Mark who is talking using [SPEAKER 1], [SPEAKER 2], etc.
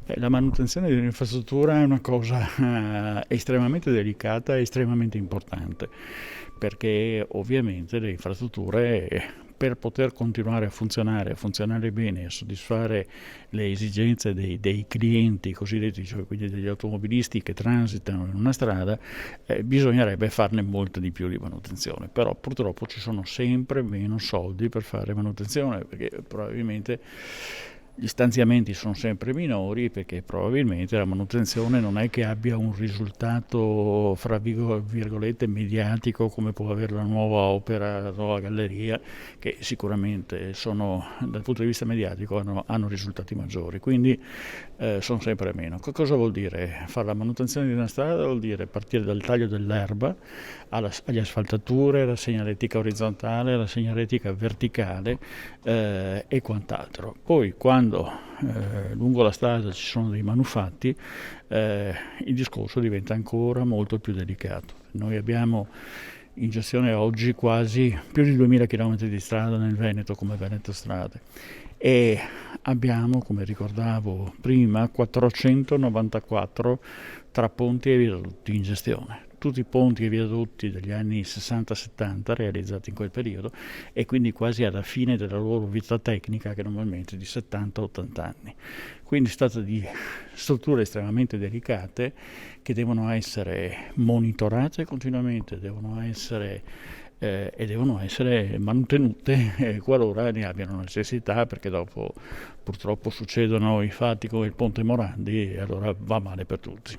[SPEAKER 1] La manutenzione dell'infrastruttura è una cosa estremamente delicata e estremamente importante, perché ovviamente le infrastrutture per poter continuare a funzionare bene, a soddisfare le esigenze dei clienti cosiddetti, cioè quindi degli automobilisti che transitano in una strada, bisognerebbe farne molta di più di manutenzione, però purtroppo ci sono sempre meno soldi per fare manutenzione, perché probabilmente gli stanziamenti sono sempre minori, perché probabilmente la manutenzione non è che abbia un risultato fra virgolette mediatico come può avere la nuova opera, la nuova galleria, che sicuramente sono dal punto di vista mediatico hanno risultati maggiori, quindi sono sempre meno. Cosa vuol dire? Fare la manutenzione di una strada vuol dire partire dal taglio dell'erba agli asfaltature, alla segnaletica orizzontale, alla segnaletica verticale e quant'altro. Poi quando lungo la strada ci sono dei manufatti, il discorso diventa ancora molto più delicato. Noi abbiamo in gestione oggi quasi più di 2000 km di strada nel Veneto come Veneto Strade e abbiamo, come ricordavo prima, 494 tra ponti e viadotti in gestione. Tutti i ponti e viadotti degli anni 60-70 realizzati in quel periodo e quindi quasi alla fine della loro vita tecnica, che normalmente è di 70-80 anni. Quindi si tratta di strutture estremamente delicate che devono essere monitorate continuamente, devono essere mantenute qualora ne abbiano necessità, perché dopo purtroppo succedono i fatti come il ponte Morandi e allora va male per tutti.